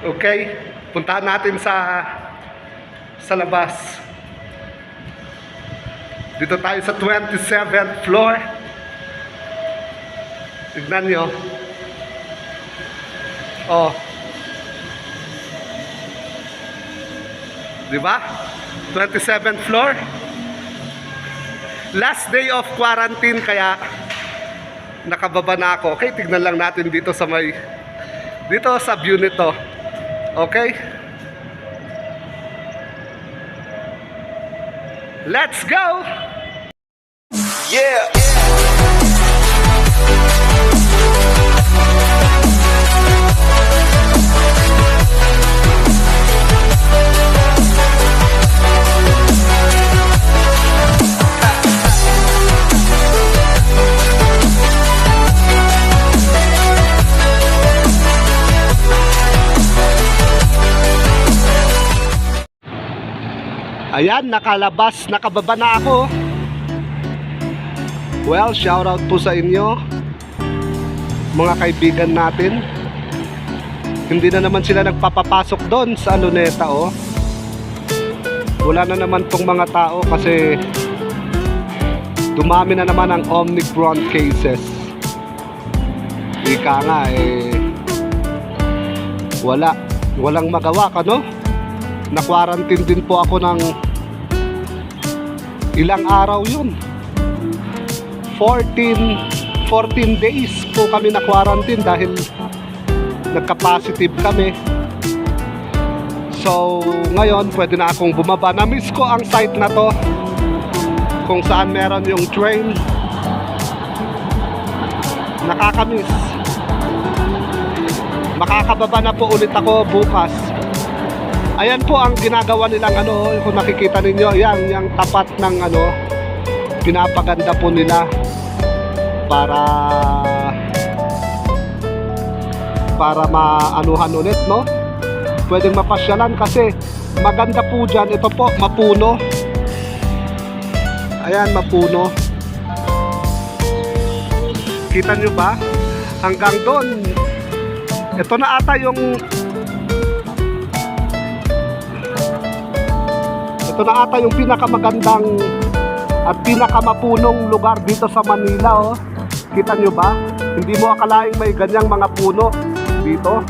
Okay? Puntahan natin sa labas. Dito tayo sa 27th floor. Tignan nyo. Oh. Diba? 27th floor. Last day of quarantine kaya nakababa na ako. Okay, tignan lang natin dito sa view nito. Okay? Let's go! Yeah! Ayan, nakababa na ako. Well, shout out po sa inyo, mga kaibigan natin. Hindi na naman sila nagpapapasok doon sa Luneta, oh. Wala na naman tong mga tao kasi dumami na naman ang Omicron cases. Ika nga walang magawa ka, no? Na-quarantine din po ako ng ilang araw yun. 14 days po kami na-quarantine dahil nagka-positive kami. So ngayon pwede na akong bumaba. Na-miss ko ang site na to, kung saan meron yung train. Nakakamiss. Makakababa na po ulit ako bukas. Ayan po ang ginagawa nilang kung nakikita ninyo, yan, yung tapat ng pinapaganda po nila para maanuhan ulit, no? Pwedeng mapasyalan kasi maganda po dyan. Ito po, mapuno. Ayan, mapuno. Kita nyo ba? Hanggang doon. Ito na ata yung pinakamagandang at pinakamapunong lugar dito sa Manila, oh. Kita nyo ba? Hindi mo akalaing may ganyang mga puno dito.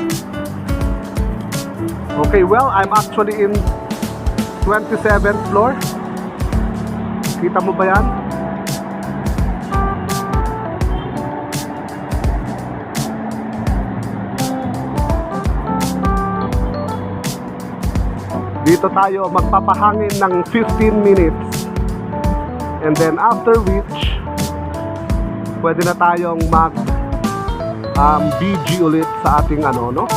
Okay, well, I'm actually in 27th floor. Kita mo ba yan? Dito tayo magpapahangin ng 15 minutes. And then after which, pwede na tayong BG ulit sa ating no?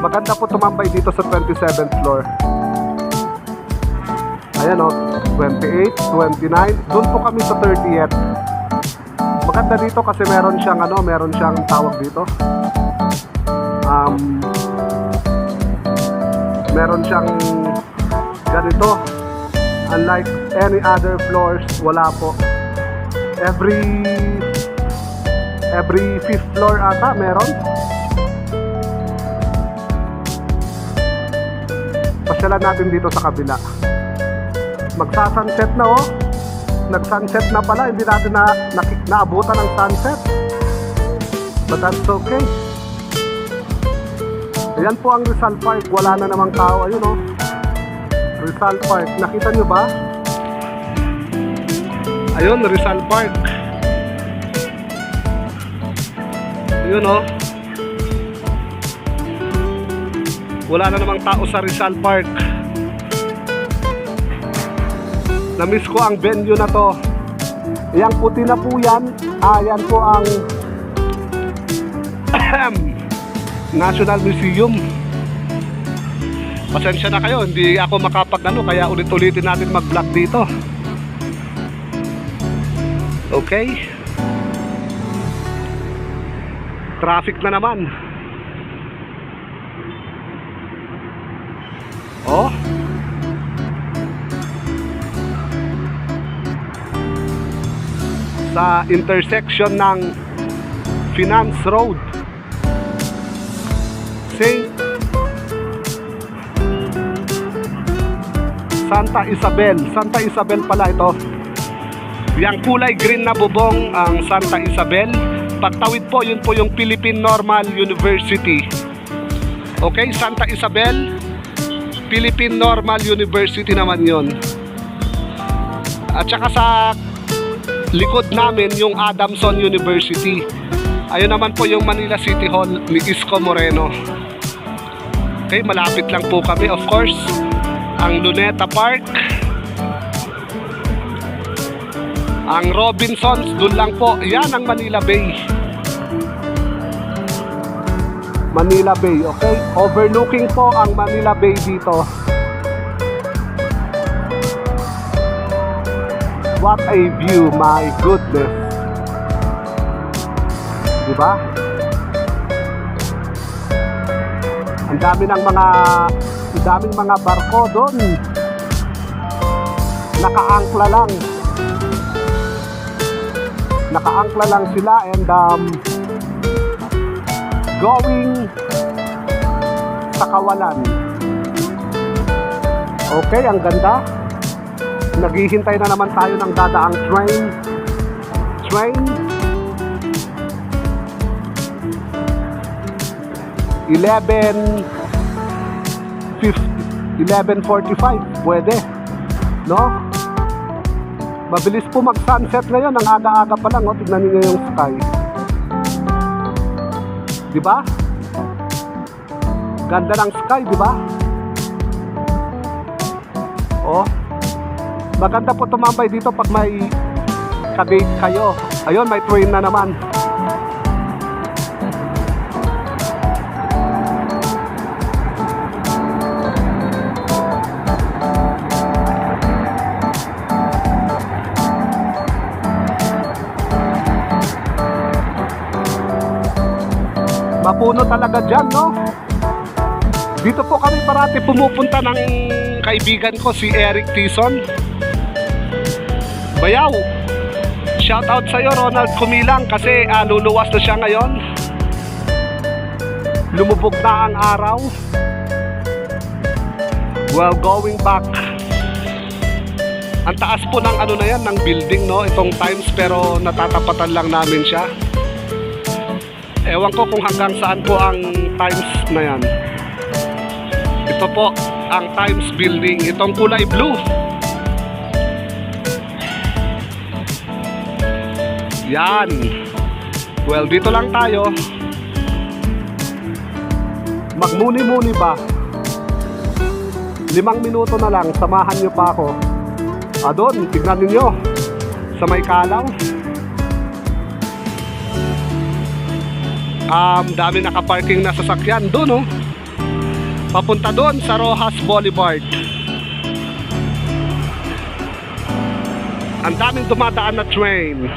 Maganda po tumambay dito sa 27th floor. Ayan, 28, 29. Doon po kami sa 30th. Maganda dito kasi meron siyang tawag dito. Meron siyang ganito. Unlike any other floors, wala po. Every 5th floor ata meron. Pasyalan natin dito sa kabila. Magsa-sunset na, oh. Nag-sunset na pala. Hindi natin naabutan ng sunset. But that's okay. Ayan po ang Rizal Park. Wala na namang tao. Ayun, oh. Rizal Park. Nakita nyo ba? Ayun, Rizal Park. Ayun, oh. Wala na namang tao sa Rizal Park. Na-miss ko ang venue na to. Yang puti na po yan. Yan po ang National Museum. Pasensya na kayo, hindi ako kaya ulit-ulitin natin mag-vlog dito. Okay. Traffic na naman. Oh. Sa intersection ng Finance Road, St. Santa Isabel. Santa Isabel pala ito. Yang kulay green na bubong ang Santa Isabel. Pagtawid po, yun po yung Philippine Normal University. Okay, Santa Isabel, Philippine Normal University naman yun. At saka sa likod namin yung Adamson University. Ayun naman po yung Manila City Hall ni Isko Moreno. Okay, malapit lang po kami, of course. Ang Luneta Park, ang Robinsons, dun lang po. Yan ang Manila Bay. Manila Bay, okay? Overlooking po ang Manila Bay dito. What a view, my goodness. Diba? Ang daming mga barko doon. Nakaangkla lang sila and going sa kawalan. Okay, ang ganda. Naghihintay na naman tayo ng dadaang train. 11:45 pwede, no? Mabilis po mag-sunset ngayon. Ang aga-aga pa lang, oh. Tignan niyo yung sky. Diba? Ganda ng sky, diba? Oh. Maganda po tumambay dito pag may ka-date kayo. Ayun, may train na naman. Mapuno talaga dyan, no? Dito po kami parati pumupunta ng kaibigan ko, si Eric Tison. Bayaw, shout out sa'yo, Ronald Kumilang, kasi luluwas na siya ngayon. Lumubog na ang araw. Well, going back. Ang taas po ng ano na yan, ng building, no? Itong Times, pero natatapatan lang namin siya. Ewan ko kung hanggang saan po ang Times na yan. Ito po ang Times building. Itong kulay blue. Yan. Well, dito lang tayo. Magmuni-muni ba? 5 minuto na lang. Samahan nyo pa ako. Doon, tignan ninyo. Sa may kalaw. Dami nakaparking na sasakyan doon, oh. Papunta doon sa Rojas Boulevard. Ang daming dumadaan na train.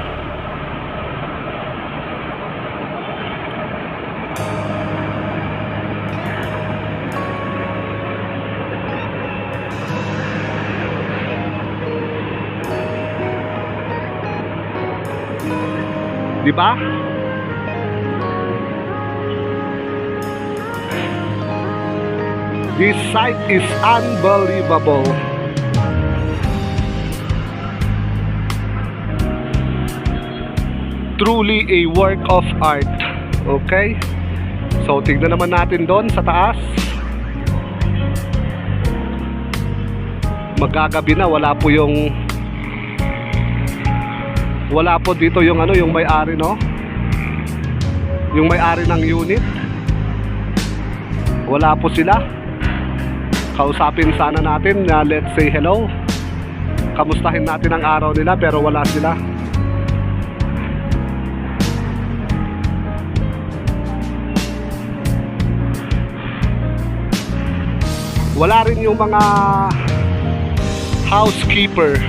Diba? This site is unbelievable. Truly a work of art. Okay? So, tignan naman natin doon sa taas. Magagabi na, wala po dito yung ano, yung may-ari, no? Yung may-ari ng unit. Wala po sila. Kausapin sana natin na let's say hello. Kamustahin natin ang araw nila, pero wala sila. Wala rin yung mga housekeeper.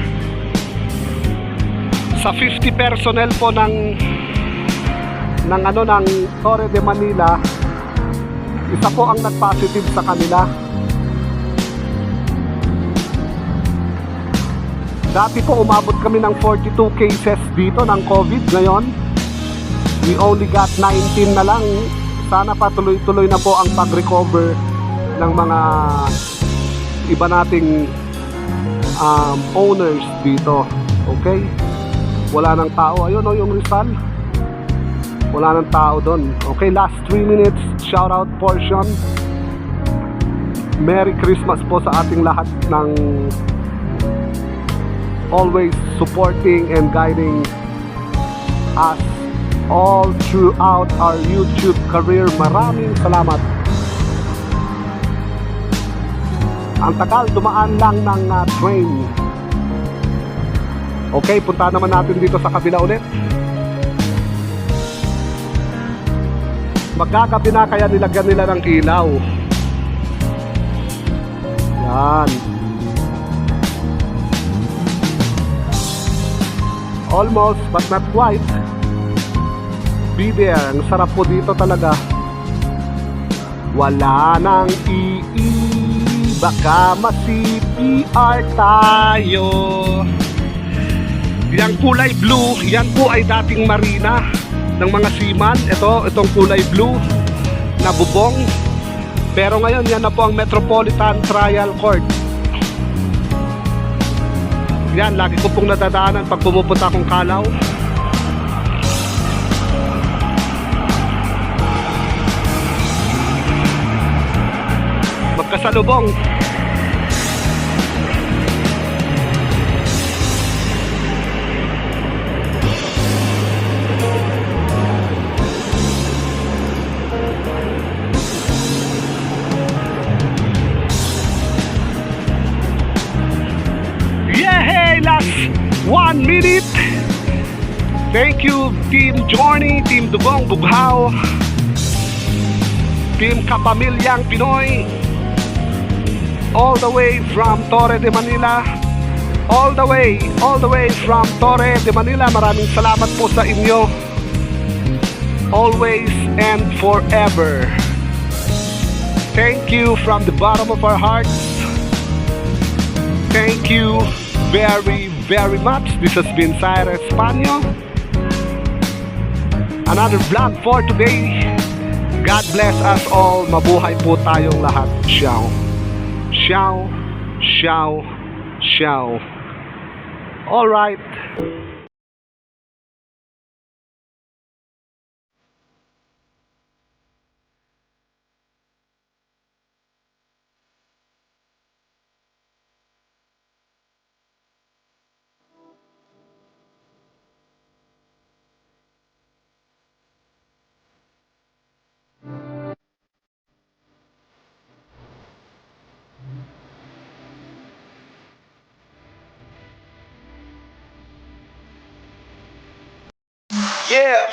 Sa 50 personnel po ng Torre de Manila, isa po ang nag-positive sa kanila. Dati po umabot kami ng 42 cases dito ng COVID. Ngayon, we only got 19 na lang. Sana pa tuloy-tuloy na po ang pag-recover ng mga iba nating owners dito. Okay? Wala nang tao. Ayun o, yung Rizal. Wala nang tao doon. Okay, last 3 minutes. Shout out portion. Merry Christmas po sa ating lahat ng always supporting and guiding us all throughout our YouTube career. Maraming salamat. Ang tagal, dumaan lang ng train. Okay, punta naman natin dito sa kabila ulit. Magkagabi na kaya nilagyan nila ng ilaw. Yan. Almost, but not quite. Be there. Ang sarap po dito talaga. Wala nang baka ma-CPR tayo. Yang kulay blue, yan po ay dating marina ng mga seaman. Itong kulay blue na bubong. Pero ngayon yan na po ang Metropolitan Trial Court. Yan, lagi ko pong nadadaanan pag pumupunta akong Calao. Magkasalubong. Last 1 minute. Thank you Team Johnny, Team Dugong Bughaw, Team Kapamilyang Pinoy, all the way from Torre de Manila, all the way from Torre de Manila. Maraming salamat po sa inyo, always and forever. Thank you from the bottom of our hearts. Thank you very much. This has been Zaire Espanol. Another vlog for today. God bless us all. Mabuhay po tayong lahat. Ciao. Ciao. Ciao. Ciao. All right. Yeah.